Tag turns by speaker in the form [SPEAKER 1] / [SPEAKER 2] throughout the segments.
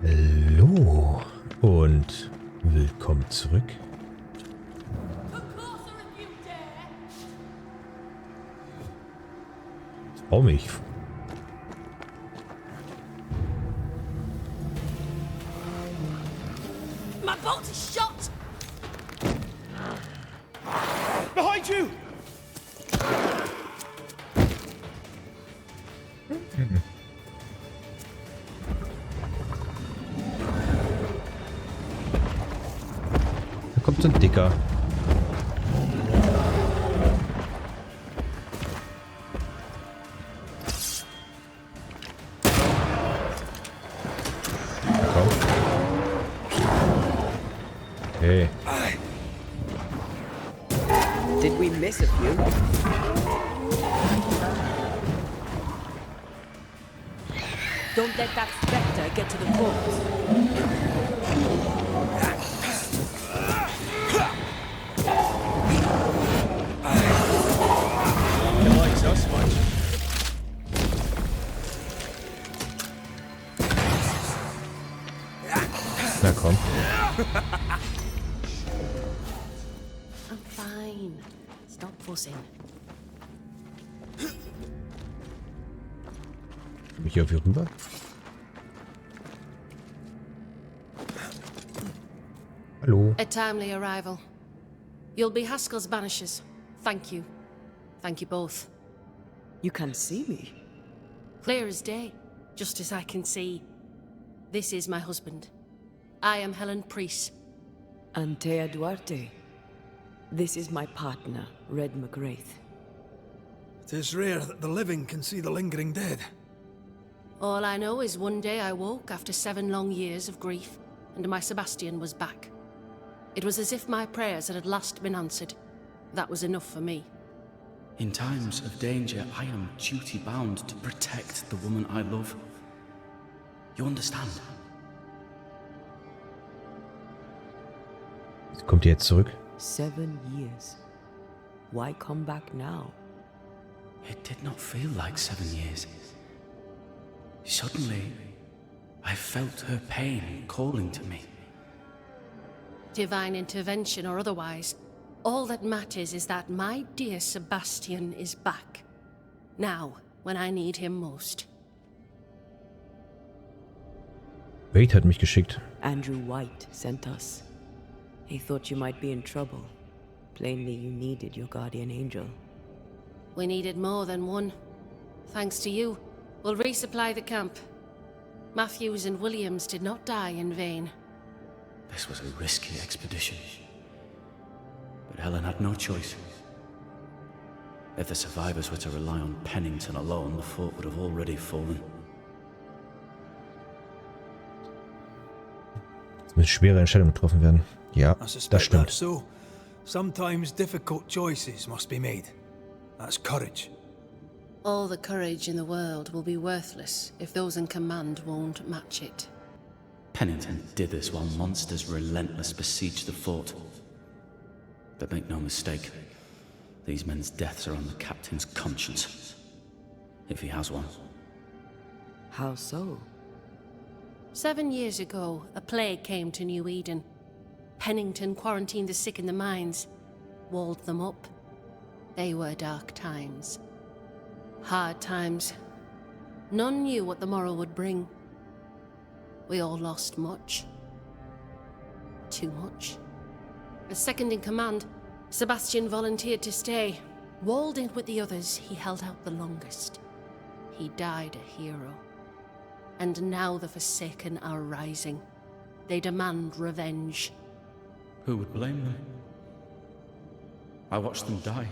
[SPEAKER 1] Hallo und willkommen zurück. Trau mich.
[SPEAKER 2] My bolt is shot!
[SPEAKER 3] Behind you!
[SPEAKER 1] Da kommt so ein Dicker. Komm. Hey.
[SPEAKER 4] Did we miss a few?
[SPEAKER 2] Don't let that spectre get to the corpse.
[SPEAKER 3] You like us much?
[SPEAKER 1] Na komm.
[SPEAKER 2] I'm fine. Stop fussing.
[SPEAKER 1] Komm ich hier auf hier rüber? Hallo.
[SPEAKER 2] A timely arrival. You'll be Haskell's Banishers. Thank you. Thank you both.
[SPEAKER 4] You can see me.
[SPEAKER 2] Clear as day, just as I can see. This is my husband. I am Helen Priest.
[SPEAKER 4] Antea Duarte. This is my partner, Red McGrath.
[SPEAKER 5] It is rare that the living can see the lingering dead.
[SPEAKER 2] All I know is one day I woke after 7 long years of grief, and my Sebastian was back. It was as if my prayers had at last been answered. That was enough for me.
[SPEAKER 6] In times of danger, I am duty-bound to protect the woman I love. You understand?
[SPEAKER 1] Kommt ihr jetzt zurück?
[SPEAKER 4] 7 years. Why come back now?
[SPEAKER 6] It did not feel like 7 years. Suddenly, I felt her pain calling to me.
[SPEAKER 2] Divine intervention or otherwise, all that matters is that my dear Sebastian is back. Now, when I need him most.
[SPEAKER 1] Wade hat mich geschickt.
[SPEAKER 4] Andrew White sent us. He thought you might be in trouble. Plainly, you needed your guardian angel.
[SPEAKER 2] We needed more than one. Thanks to you, we'll resupply the camp. Matthews and Williams did not die in vain.
[SPEAKER 6] This was a risky expedition. But Helen had no choice. If the survivors were to rely on Pennington alone, the fort would have already fallen.
[SPEAKER 1] Es müssen schwere Entscheidungen getroffen werden. Ja,
[SPEAKER 5] I
[SPEAKER 1] das
[SPEAKER 5] suspect
[SPEAKER 1] stimmt.
[SPEAKER 5] that's so. Sometimes difficult choices must be made. That's courage.
[SPEAKER 2] All the courage in the world will be worthless if those in command won't match it.
[SPEAKER 6] Pennington did this while monsters relentless besieged the fort. But make no mistake, these men's deaths are on the captain's conscience. If he has one.
[SPEAKER 4] How so?
[SPEAKER 2] 7 years ago, a plague came to New Eden. Pennington quarantined the sick in the mines, walled them up. They were dark times. Hard times. None knew what the morrow would bring. We all lost much. Too much. As second in command, Sebastian volunteered to stay. Walled in with the others, he held out the longest. He died a hero. And now the Forsaken are rising. They demand revenge.
[SPEAKER 6] Who would blame them? I watched them die.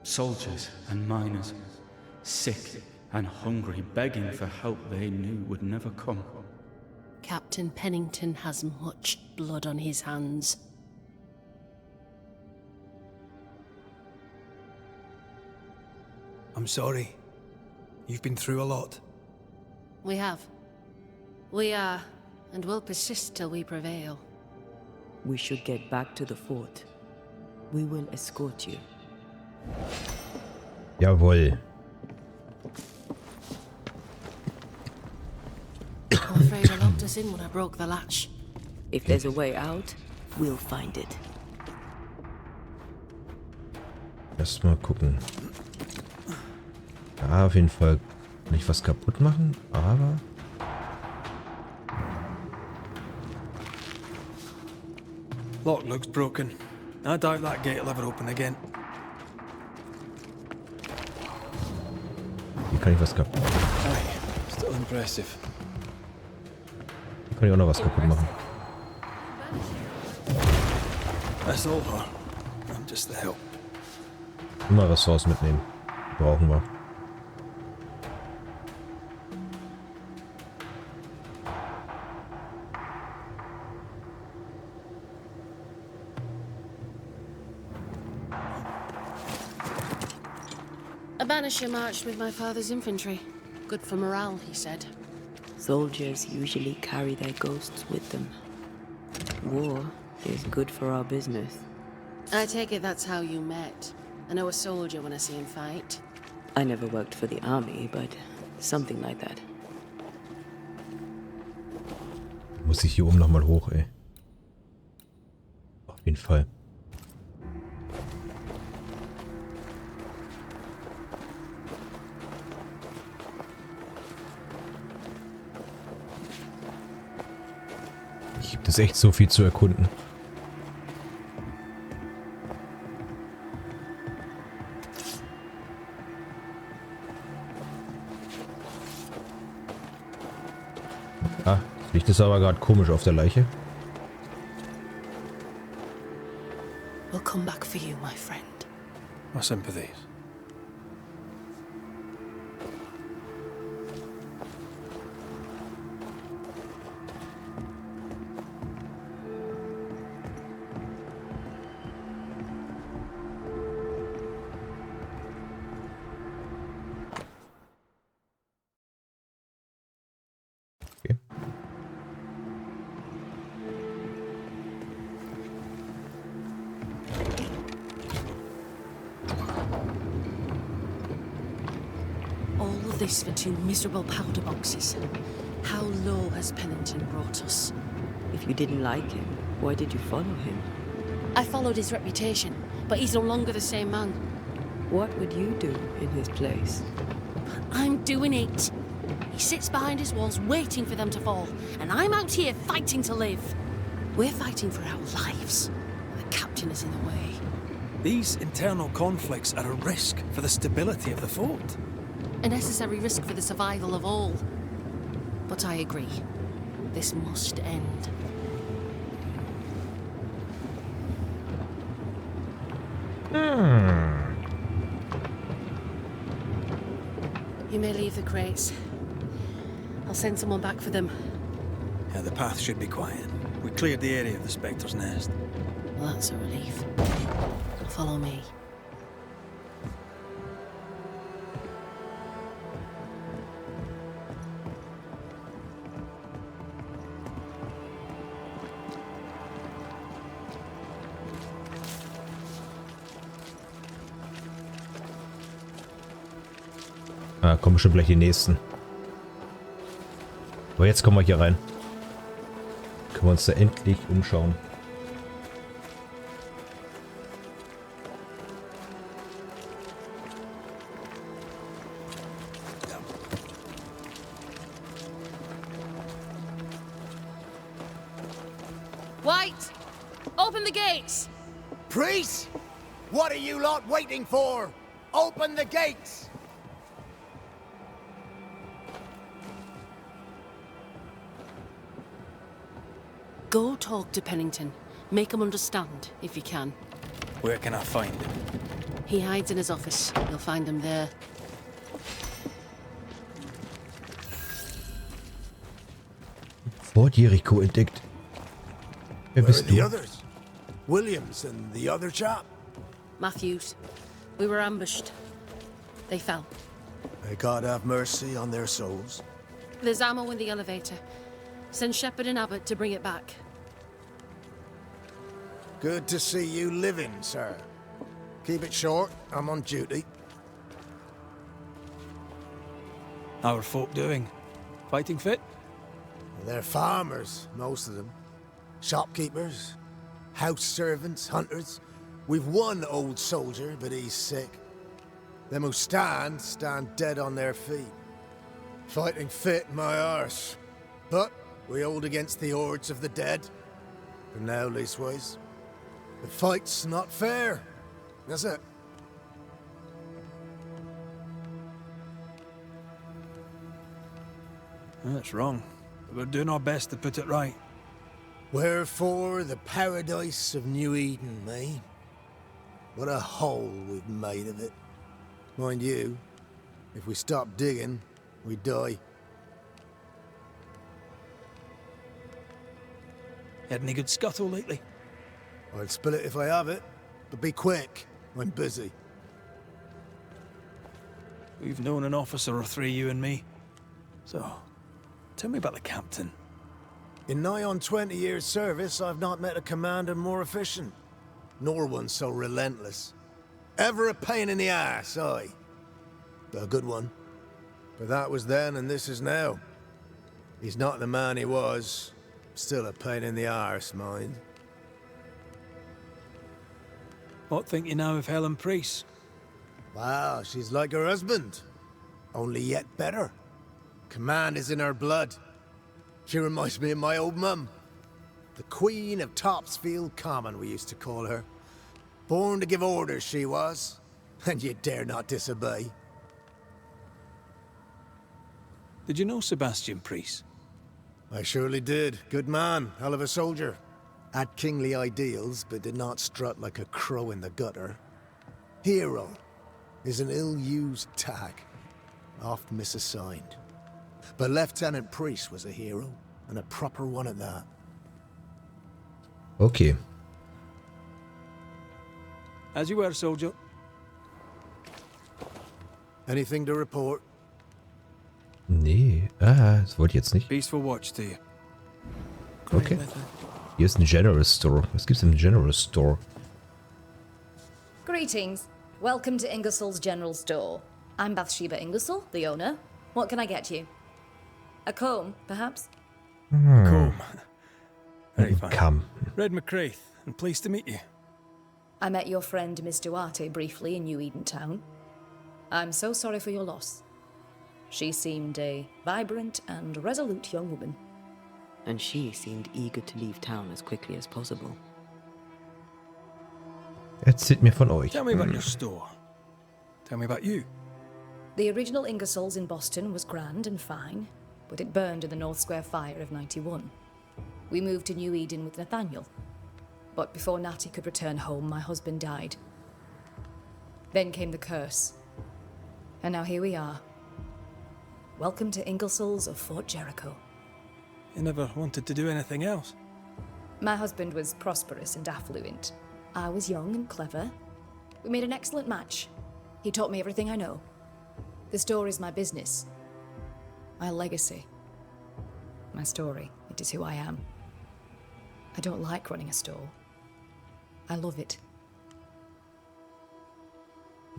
[SPEAKER 6] Soldiers and miners, sick and hungry, begging for help they knew would never come.
[SPEAKER 2] Captain Pennington has much blood on his hands.
[SPEAKER 5] I'm sorry. You've been through a lot.
[SPEAKER 2] We have. We are, and will persist till we prevail.
[SPEAKER 4] We should get back to the fort. We will escort you.
[SPEAKER 1] Jawohl.
[SPEAKER 2] afraid I locked us in when I broke the latch.
[SPEAKER 4] If there's a way out, we'll find it.
[SPEAKER 1] Erstmal gucken. Ja, auf jeden Fall nicht was kaputt machen, aber...
[SPEAKER 5] Lock looks broken. I doubt that gate will ever open again.
[SPEAKER 1] Hier kann ich was kaputt.
[SPEAKER 3] Aye, still impressive.
[SPEAKER 1] Hier kann ich auch noch was kaputt machen.
[SPEAKER 5] That's all her. I'm just the help.
[SPEAKER 1] Immer Ressourcen mitnehmen. Brauchen wir.
[SPEAKER 2] A banisher marched with my father's infantry. Good for morale, he said.
[SPEAKER 4] Soldiers usually carry their ghosts with them. War is good for our business.
[SPEAKER 2] I take it that's how you met. I know a soldier when I see him fight.
[SPEAKER 4] I never worked for the army, but something like that.
[SPEAKER 1] Muss ich hier oben nochmal hoch, ey. Auf jeden Fall. Gibt es echt so viel zu erkunden. Ah, das Licht ist aber gerade komisch auf der Leiche.
[SPEAKER 2] We'll come back for you, my friend.
[SPEAKER 5] My sympathies.
[SPEAKER 1] Okay.
[SPEAKER 2] All of this for 2 miserable powder boxes. How low has Pennington brought us?
[SPEAKER 4] If you didn't like him, why did you follow him?
[SPEAKER 2] I followed his reputation, but he's no longer the same man.
[SPEAKER 4] What would you do in his place?
[SPEAKER 2] I'm doing it. He sits behind his walls waiting for them to fall, and I'm out here fighting to live. We're fighting for our lives. The captain is in the way.
[SPEAKER 5] These internal conflicts are a risk for the stability of the fort.
[SPEAKER 2] A necessary risk for the survival of all. But I agree. This must end. You may leave the crates. I'll send someone back for them.
[SPEAKER 5] Yeah, the path should be quiet. We cleared the area of the Spectre's nest.
[SPEAKER 2] Well, that's a relief. Follow me.
[SPEAKER 1] Ah, kommen schon gleich die nächsten. Aber jetzt kommen wir hier rein. Können wir uns da endlich umschauen.
[SPEAKER 2] White! Open the gates!
[SPEAKER 7] Priests! What are you lot waiting for? Open the gates!
[SPEAKER 2] Go talk to Pennington. Make him understand, if you can.
[SPEAKER 5] Where can I find him?
[SPEAKER 2] He hides in his office. You'll find him there.
[SPEAKER 1] Fort Jericho entdeckt. Wer
[SPEAKER 7] Where are
[SPEAKER 1] bist
[SPEAKER 7] the
[SPEAKER 1] du?
[SPEAKER 7] others? Williams and the other chap?
[SPEAKER 2] Matthews. We were ambushed. They fell.
[SPEAKER 7] May God have mercy on their souls.
[SPEAKER 2] There's ammo in the elevator. Send Shepard and Abbott to bring it back.
[SPEAKER 7] Good to see you living, sir. Keep it short, I'm on duty.
[SPEAKER 5] How are folk doing? Fighting fit?
[SPEAKER 7] They're farmers, most of them. Shopkeepers, house servants, hunters. We've one old soldier, but he's sick. Them who stand dead on their feet. Fighting fit, my arse. But we hold against the hordes of the dead. For now, leastways. The fight's not fair. That's it.
[SPEAKER 5] That's wrong, but we're doing our best to put it right.
[SPEAKER 7] Wherefore the paradise of New Eden, eh? What a hole we've made of it. Mind you, if we stop digging, we die.
[SPEAKER 5] Had any good scuttle lately?
[SPEAKER 7] I'll spill it if I have it, but be quick. I'm busy.
[SPEAKER 5] We've known an officer or three, you and me. So, tell me about the captain.
[SPEAKER 7] In nigh on 20 years' service, I've not met a commander more efficient, nor one so relentless. Ever a pain in the ass, aye. A good one. But that was then and this is now. He's not the man he was. Still a pain in the arse, mind.
[SPEAKER 5] What think you now of Helen Priest?
[SPEAKER 7] Wow, she's like her husband. Only yet better. Command is in her blood. She reminds me of my old mum. The Queen of Topsfield Common, we used to call her. Born to give orders, she was. And you dare not disobey.
[SPEAKER 5] Did you know Sebastian Priest?
[SPEAKER 7] I surely did. Good man, hell of a soldier. Had kingly ideals, but did not strut like a crow in the gutter. Hero is an ill-used tag, oft misassigned. But Lieutenant Priest was a hero, and a proper one at that.
[SPEAKER 1] Okay.
[SPEAKER 5] As you were, soldier.
[SPEAKER 7] Anything to report?
[SPEAKER 1] Nee. Ah, das wollte ich jetzt nicht.
[SPEAKER 5] Peaceful watch to you.
[SPEAKER 1] Okay. Hier ist ein General Store. Was gibt's im General Store?
[SPEAKER 8] Greetings. Welcome to Ingersoll's General Store. I'm Bathsheba Ingersoll, the owner. What can I get you? A comb, perhaps?
[SPEAKER 5] Comb. Very fine.
[SPEAKER 1] Come.
[SPEAKER 5] Red McCraith, and pleased to meet you.
[SPEAKER 8] I met your friend Miss Duarte briefly in New Eden Town. I'm so sorry for your loss. She seemed a vibrant and resolute young woman.
[SPEAKER 4] And she seemed eager to leave town as quickly as possible.
[SPEAKER 1] Erzählt mir von euch.
[SPEAKER 5] Tell me about your store. Tell me about you.
[SPEAKER 8] The original Ingersoll's in Boston was grand and fine, but it burned in the North Square fire of '91. We moved to New Eden with Nathaniel. But before Natty could return home, my husband died. Then came the curse. And now here we are. Welcome to Ingersoll's of Fort Jericho.
[SPEAKER 5] You never wanted to do anything else.
[SPEAKER 8] My husband was prosperous and affluent. I was young and clever. We made an excellent match. He taught me everything I know. The store is my business. My legacy. My story. It is who I am. I don't like running a store. I love it.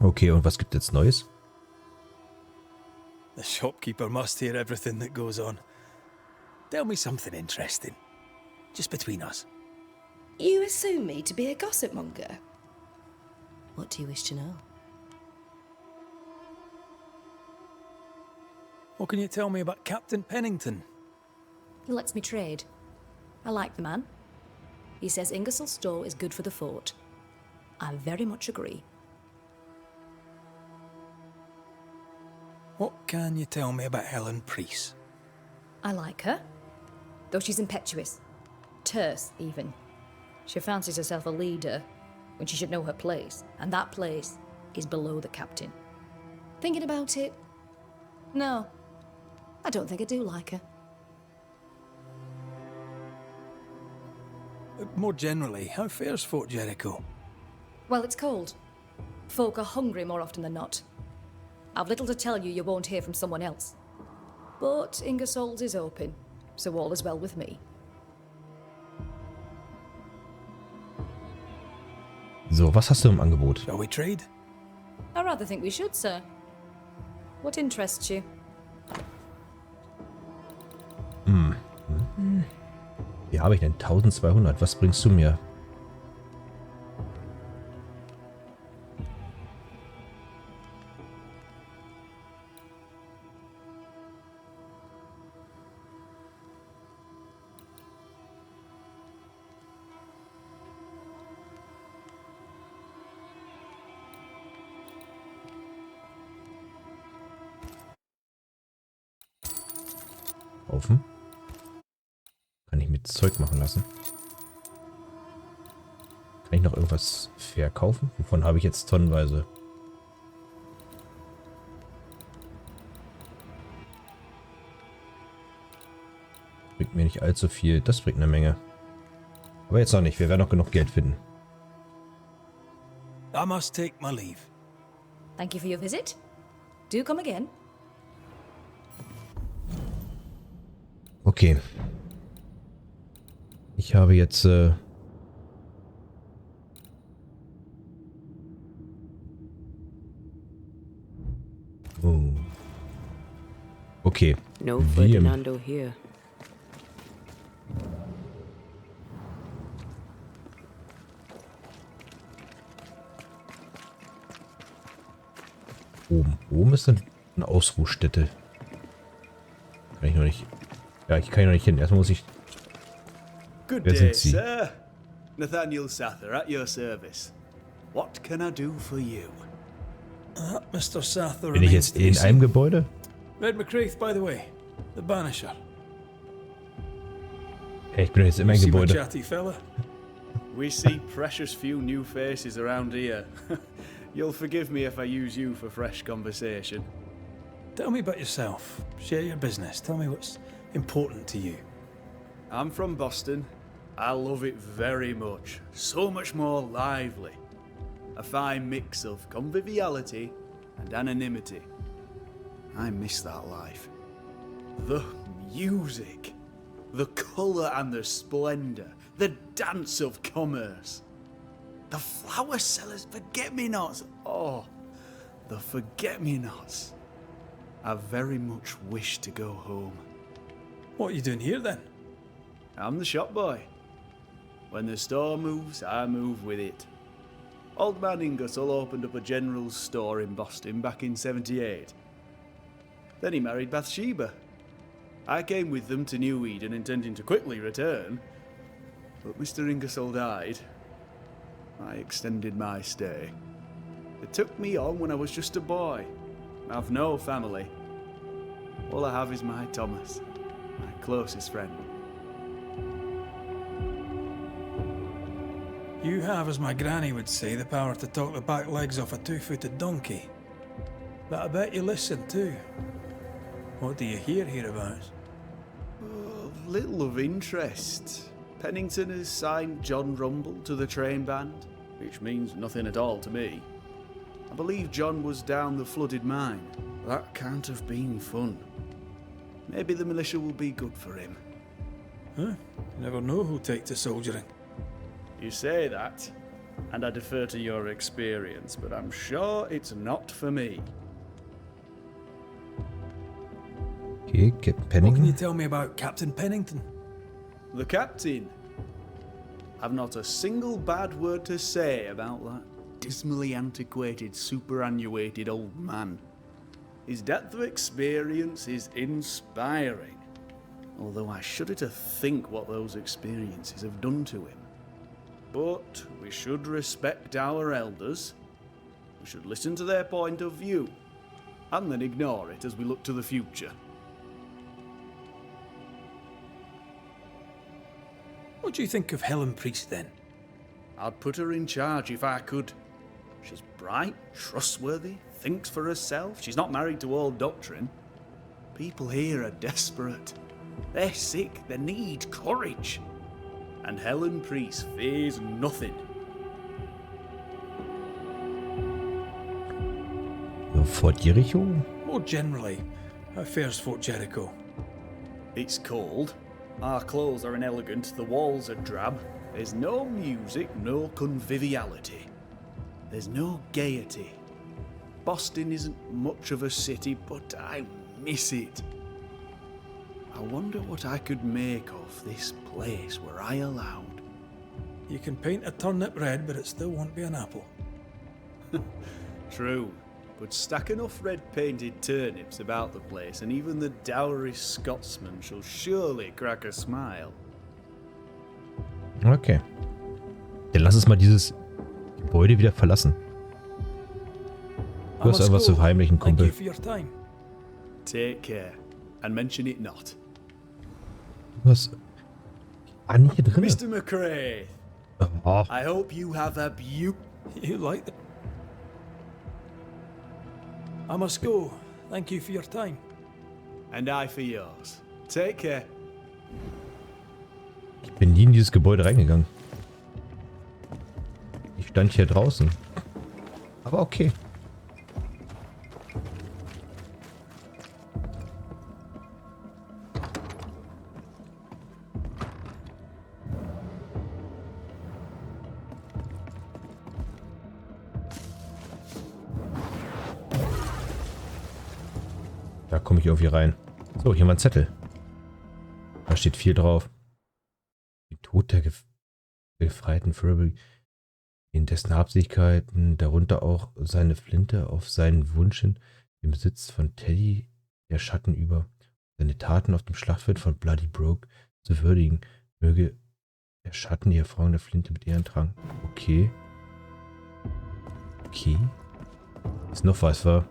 [SPEAKER 1] Okay, und was gibt jetzt Neues?
[SPEAKER 5] The shopkeeper must hear everything that goes on. Tell me something interesting. Just between us.
[SPEAKER 9] You assume me to be a gossip monger. What do you wish to know?
[SPEAKER 5] What can you tell me about Captain Pennington?
[SPEAKER 8] He lets me trade. I like the man. He says Ingersoll's store is good for the fort. I very much agree.
[SPEAKER 5] What can you tell me about Helen Priest?
[SPEAKER 8] I like her, though she's impetuous. Terse, even. She fancies herself a leader when she should know her place, and that place is below the captain. Thinking about it? No. I don't think I do like her.
[SPEAKER 5] More generally, how fares Fort Jericho?
[SPEAKER 8] Well, it's cold. Folk are hungry more often than not. I've little to tell you won't hear from someone else. But Ingersoll's is open, so all is well with me.
[SPEAKER 1] So, was hast du im Angebot?
[SPEAKER 5] Shall we trade?
[SPEAKER 8] I rather think we should, sir. What interests you?
[SPEAKER 1] Wie habe ich denn? 1200. Was bringst du mir? Kaufen. Kann ich mit Zeug machen lassen? Kann ich noch irgendwas verkaufen? Wovon habe ich jetzt tonnenweise? Bringt mir nicht allzu viel. Das bringt eine Menge. Aber jetzt noch nicht. Wir werden noch genug Geld finden.
[SPEAKER 5] I must take my leave.
[SPEAKER 8] Thank you for your visit. Do come again.
[SPEAKER 1] Okay. Ich habe jetzt okay.
[SPEAKER 4] No Ferdinando here.
[SPEAKER 1] Oben. Oben ist eine Ausruhstätte. Kann ich noch nicht. Ja, ich kann ja noch nicht hin. Erstmal muss ich.
[SPEAKER 10] Good
[SPEAKER 1] Wer
[SPEAKER 10] day,
[SPEAKER 1] sind Sie?
[SPEAKER 10] sir. Nathaniel Sather at your service. What can I do for you?
[SPEAKER 5] Mr. Sather
[SPEAKER 1] Bin ich jetzt in einem Gebäude?
[SPEAKER 5] Red McCraith, by the way. The Banisher.
[SPEAKER 1] Ich bin jetzt immer im
[SPEAKER 5] See my
[SPEAKER 1] Gebäude.
[SPEAKER 5] chatty fella?
[SPEAKER 10] We see precious few new faces around here. You'll forgive me if I use you for fresh conversation.
[SPEAKER 5] Tell me about yourself. Share your business. Tell me what's important to you.
[SPEAKER 10] I'm from Boston. I love it very much. So much more lively. A fine mix of conviviality and anonymity. I miss that life. The music, the colour and the splendour, the dance of commerce. The flower sellers, forget-me-nots. Oh, the forget-me-nots. I very much wish to go home.
[SPEAKER 5] What are you doing here then?
[SPEAKER 10] I'm the shop boy. When the store moves, I move with it. Old man Ingersoll opened up a general store in Boston back in '78. Then he married Bathsheba. I came with them to New Eden intending to quickly return, but Mr. Ingersoll died. I extended my stay. They took me on when I was just a boy. I've no family. All I have is my Thomas, my closest friend.
[SPEAKER 5] You have, as my granny would say, the power to talk the back legs off a two-footed donkey. But I bet you listen too. What do you hear hereabouts?
[SPEAKER 10] Oh, little of interest. Pennington has signed John Rumble to the train band, which means nothing at all to me. I believe John was down the flooded mine. That can't have been fun. Maybe the militia will be good for him.
[SPEAKER 5] Huh? You never know who'll take to soldiering.
[SPEAKER 10] You say that, and I defer to your experience, but I'm sure it's not for me.
[SPEAKER 1] Okay, Captain
[SPEAKER 5] What can you
[SPEAKER 1] Pennington.
[SPEAKER 5] tell me about Captain Pennington?
[SPEAKER 10] The captain. I've not a single bad word to say about that dismally antiquated, superannuated old man. His depth of experience is inspiring, although I shudder to think what those experiences have done to him. But we should respect our elders. We should listen to their point of view, and then ignore it as we look to the future.
[SPEAKER 5] What do you think of Helen Priest then?
[SPEAKER 10] I'd put her in charge if I could. She's bright, trustworthy, thinks for herself. She's not married to old doctrine. People here are desperate. They're sick, they need courage. And Helen Priest fears nothing.
[SPEAKER 1] Fort Jericho?
[SPEAKER 5] More generally, how fares Fort Jericho?
[SPEAKER 10] It's cold. Our clothes are inelegant, the walls are drab. There's no music, no conviviality. There's no gaiety. Boston isn't much of a city, but I miss it. I wonder what I could make of this place were I allowed.
[SPEAKER 5] You can paint a turnip red, but it still won't be an apple.
[SPEAKER 10] True, but stack enough red-painted turnips about the place, and even the dourest Scotsman shall surely crack a smile.
[SPEAKER 1] Okay. Dann lass uns mal dieses Gebäude wieder verlassen. Du hast irgendwas zu verheimlichen, Kumpel.
[SPEAKER 5] Thank you for your time.
[SPEAKER 10] Take care, and mention it not.
[SPEAKER 1] Du hast... Ah, nicht hier drin.
[SPEAKER 10] Mr. McCrae,
[SPEAKER 1] Oh.
[SPEAKER 10] I hope you have a
[SPEAKER 5] You like that? I must go. Thank you for your time.
[SPEAKER 10] and I for yours. Take care.
[SPEAKER 1] Ich bin nie in dieses Gebäude reingegangen. Ich stand hier draußen. Aber okay. Da komme ich irgendwie rein. So, hier mal ein Zettel. Da steht viel drauf. Den Tod der Gefreiten Furby, in dessen Habseligkeiten, darunter auch seine Flinte auf seinen Wunsch hin, den Besitz von Teddy, der Schatten über, seine Taten auf dem Schlachtfeld von Bloody Broke zu würdigen, möge der Schatten die hervorragende Flinte mit Ehren tragen. Okay. Okay. Ist noch was, wa?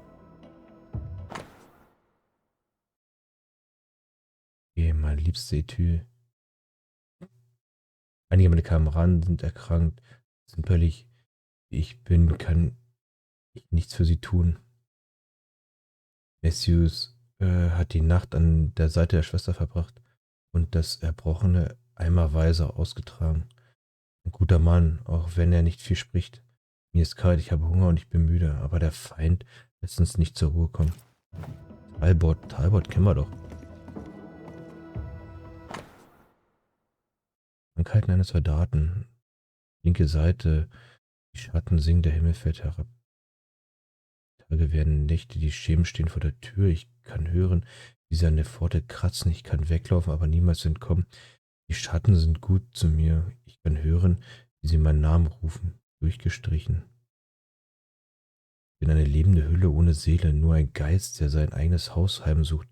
[SPEAKER 1] Okay, mein liebster Ethyl. Einige meiner Kameraden sind erkrankt, zimperlich wie ich bin, kann ich nichts für sie tun. Matthews hat die Nacht an der Seite der Schwester verbracht und das Erbrochene eimerweise ausgetragen. Ein guter Mann, auch wenn er nicht viel spricht. Mir ist kalt, ich habe Hunger und ich bin müde, aber der Feind lässt uns nicht zur Ruhe kommen. Talbot kennen wir doch. Krankheiten eines Soldaten. Linke Seite, die Schatten singen, der Himmel fällt herab. Tage werden Nächte, die Schemen stehen vor der Tür. Ich kann hören, wie sie an der Pforte kratzen. Ich kann weglaufen, aber niemals entkommen. Die Schatten sind gut zu mir. Ich kann hören, wie sie meinen Namen rufen. Durchgestrichen. Ich bin eine lebende Hülle ohne Seele, nur ein Geist, der sein eigenes Haus heimsucht.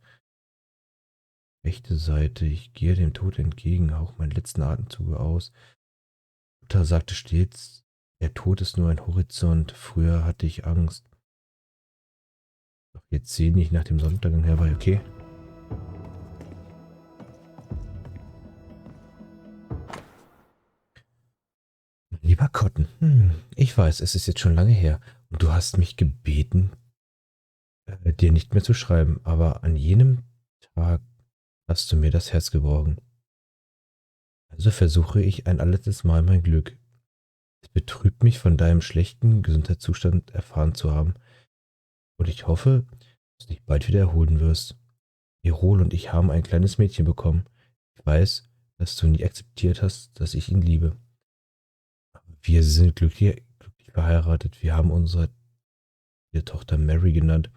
[SPEAKER 1] Rechte Seite, ich gehe dem Tod entgegen, hauch meinen letzten Atemzüge aus. Mutter sagte stets, der Tod ist nur ein Horizont. Früher hatte ich Angst. Doch jetzt sehne ich nach dem Sonnenuntergang herbei, okay? Lieber Cotton, ich weiß, es ist jetzt schon lange her und du hast mich gebeten, dir nicht mehr zu schreiben, aber an jenem Tag hast du mir das Herz gebrochen. Also versuche ich ein allerletztes Mal mein Glück. Es betrübt mich, von deinem schlechten Gesundheitszustand erfahren zu haben. Und ich hoffe, dass du dich bald wieder erholen wirst. Erol und ich haben ein kleines Mädchen bekommen. Ich weiß, dass du nie akzeptiert hast, dass ich ihn liebe. Aber wir sind glücklich verheiratet. Wir haben unsere Tochter Mary genannt,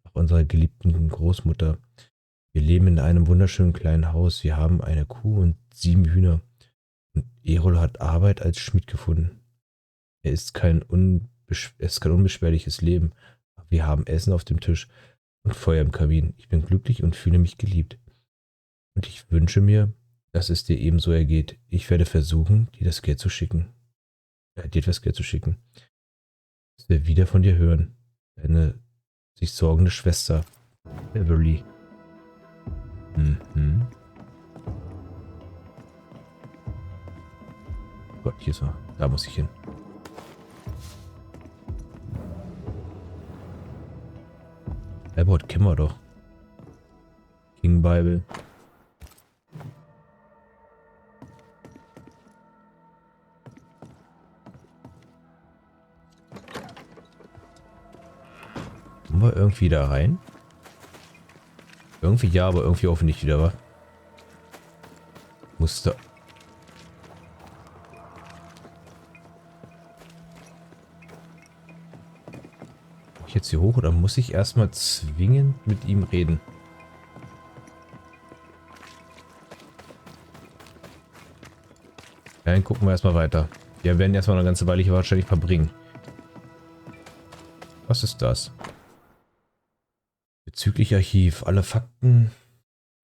[SPEAKER 1] nach unserer geliebten Großmutter. Wir leben in einem wunderschönen kleinen Haus. Wir haben eine Kuh und 7 Hühner. Und Erol hat Arbeit als Schmied gefunden. Er ist kein unbeschwerliches Leben. Aber wir haben Essen auf dem Tisch und Feuer im Kamin. Ich bin glücklich und fühle mich geliebt. Und ich wünsche mir, dass es dir ebenso ergeht. Ich werde versuchen, dir das Geld zu schicken. Dir etwas Geld zu schicken. Dass wir wieder von dir hören. Deine sich sorgende Schwester, Beverly. Gott, hier ist er. Da muss ich hin. Talbot kennen wir doch. King Bible. Kommen wir irgendwie da rein? Irgendwie ja, aber irgendwie auch nicht wieder, wa? Musste. Ich jetzt hier hoch oder muss ich erstmal zwingend mit ihm reden? Dann gucken wir erstmal weiter. Wir werden erstmal eine ganze Weile hier wahrscheinlich verbringen. Was ist das? Bezüglich Archiv. Alle Fakten,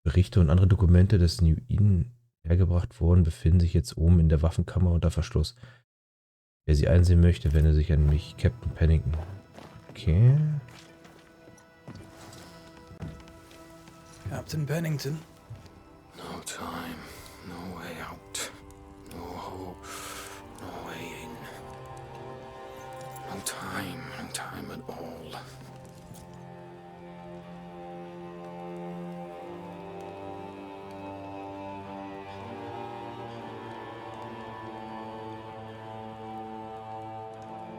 [SPEAKER 1] Berichte und andere Dokumente des New Eden hergebracht wurden, befinden sich jetzt oben in der Waffenkammer unter Verschluss. Wer sie einsehen möchte, wende sich an mich, Captain Pennington. Okay.
[SPEAKER 5] Captain Pennington.
[SPEAKER 3] No time, no way out. No hope, no way in. No time at all.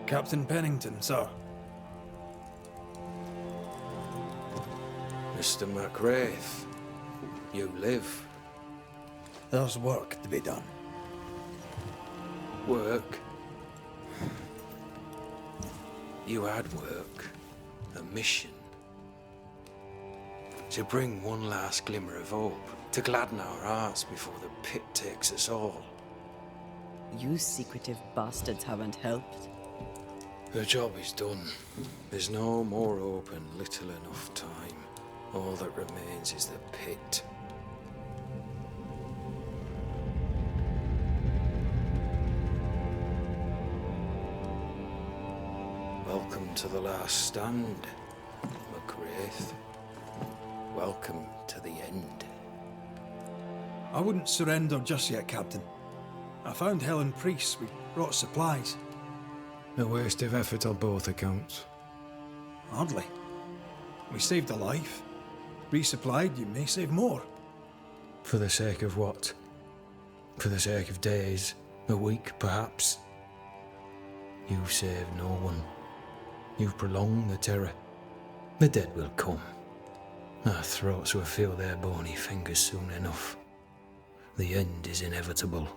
[SPEAKER 5] Captain Pennington, sir.
[SPEAKER 3] Mr. McWraith, you live.
[SPEAKER 5] There's work to be done.
[SPEAKER 3] Work? You had work. A mission. To bring one last glimmer of hope. To gladden our hearts before the pit takes us all.
[SPEAKER 4] You secretive bastards haven't helped.
[SPEAKER 3] The job is done. There's no more hope and little enough time. All that remains is the pit. Welcome to the last stand, McWraith. Welcome to the end.
[SPEAKER 5] I wouldn't surrender just yet, Captain. I found Helen Priest. We brought supplies.
[SPEAKER 3] A waste of effort on both accounts.
[SPEAKER 5] Hardly. We saved a life. Resupplied, you may save more.
[SPEAKER 3] For the sake of what? For the sake of days, a week perhaps? You've saved no one. You've prolonged the terror. The dead will come. Our throats will feel their bony fingers soon enough. The end is inevitable.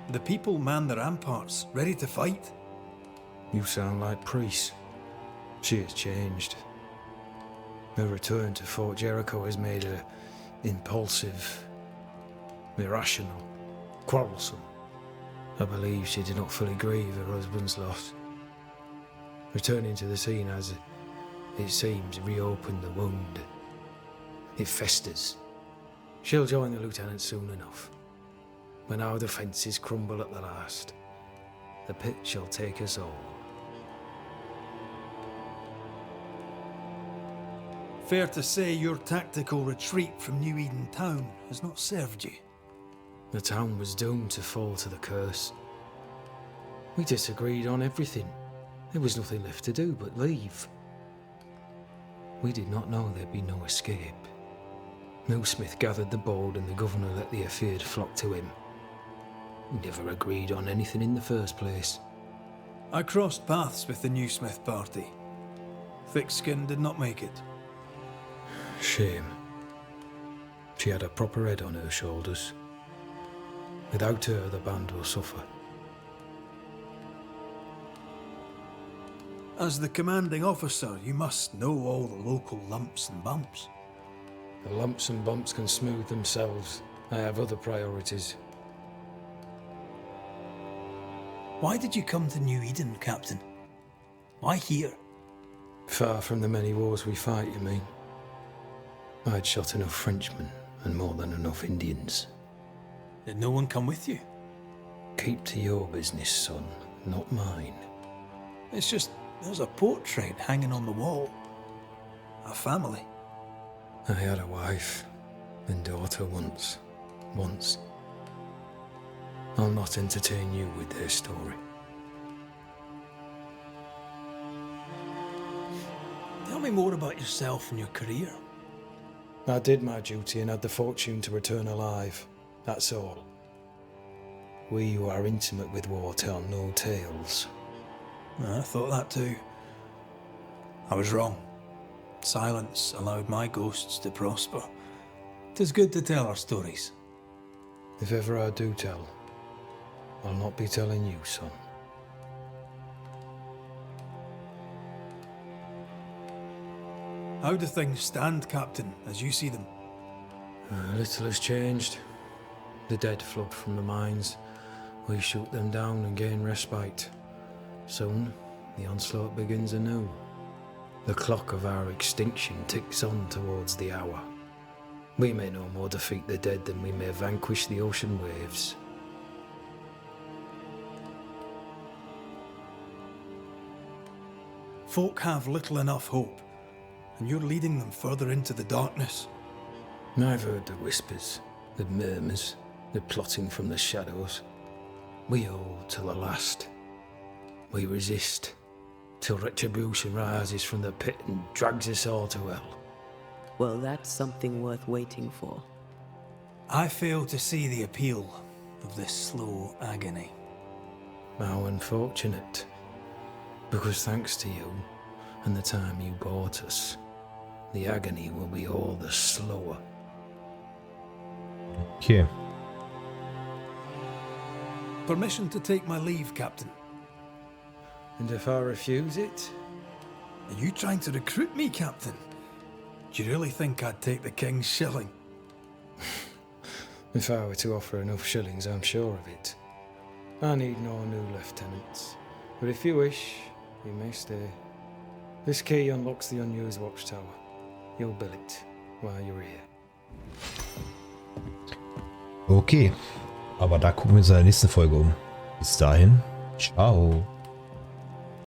[SPEAKER 5] The people man the ramparts, ready to fight.
[SPEAKER 3] You sound like Priest. She has changed. Her return to Fort Jericho has made her impulsive, irrational, quarrelsome. I believe she did not fully grieve her husband's loss. Returning to the scene has, it seems, reopened the wound. It festers. She'll join the lieutenant soon enough. When our defences crumble at the last, the pit shall take us all.
[SPEAKER 5] Fair to say your tactical retreat from New Eden town has not served you.
[SPEAKER 3] The town was doomed to fall to the curse. We disagreed on everything. There was nothing left to do but leave. We did not know there'd be no escape. Millsmith gathered the bold and the governor let the affair flock to him. We never agreed on anything in the first place.
[SPEAKER 5] I crossed paths with the new Smith party. Thick-Skin did not make it.
[SPEAKER 3] Shame. She had a proper head on her shoulders. Without her, the band will suffer.
[SPEAKER 5] As the commanding officer, you must know all the local lumps and bumps.
[SPEAKER 3] The lumps and bumps can smooth themselves. I have other priorities.
[SPEAKER 5] Why did you come to New Eden, Captain? Why here?
[SPEAKER 3] Far from the many wars we fight, you mean? I'd shot enough Frenchmen and more than enough Indians.
[SPEAKER 5] Did no one come with you?
[SPEAKER 3] Keep to your business, son, not mine.
[SPEAKER 5] It's just, there's a portrait hanging on the wall. A family.
[SPEAKER 3] I had a wife and daughter once. I'll not entertain you with their story.
[SPEAKER 5] Tell me more about yourself and your career.
[SPEAKER 3] I did my duty and had the fortune to return alive. That's all. We who are intimate with war tell no tales.
[SPEAKER 5] I thought that too. I was wrong. Silence allowed my ghosts to prosper. 'Tis good to tell our stories.
[SPEAKER 3] If ever I do tell, I'll not be telling you, son.
[SPEAKER 5] How do things stand, Captain, as you see them?
[SPEAKER 3] Little has changed. The dead flood from the mines. We shoot them down and gain respite. Soon, the onslaught begins anew. The clock of our extinction ticks on towards the hour. We may no more defeat the dead than we may vanquish the ocean waves.
[SPEAKER 5] Folk have little enough hope, and you're leading them further into the darkness.
[SPEAKER 3] I've heard the whispers, the murmurs, the plotting from the shadows. We hold till the last. We resist, till retribution rises from the pit and drags us all to hell.
[SPEAKER 4] Well, that's something worth waiting for.
[SPEAKER 5] I fail to see the appeal of this slow agony.
[SPEAKER 3] How unfortunate. Because thanks to you, and the time you bought us, the agony will be all the slower.
[SPEAKER 1] Okay.
[SPEAKER 5] Permission to take my leave, Captain.
[SPEAKER 3] And if I refuse it?
[SPEAKER 5] Are you trying to recruit me, Captain? Do you really think I'd take the King's shilling?
[SPEAKER 3] If I were to offer enough shillings, I'm sure of it. I need no new lieutenants. But if you wish, you may stay. This key unlocks the unused watchtower. You'll bill it while you're here.
[SPEAKER 1] Okay. Aber da gucken wir uns in der nächsten Folge um. Bis dahin. Ciao.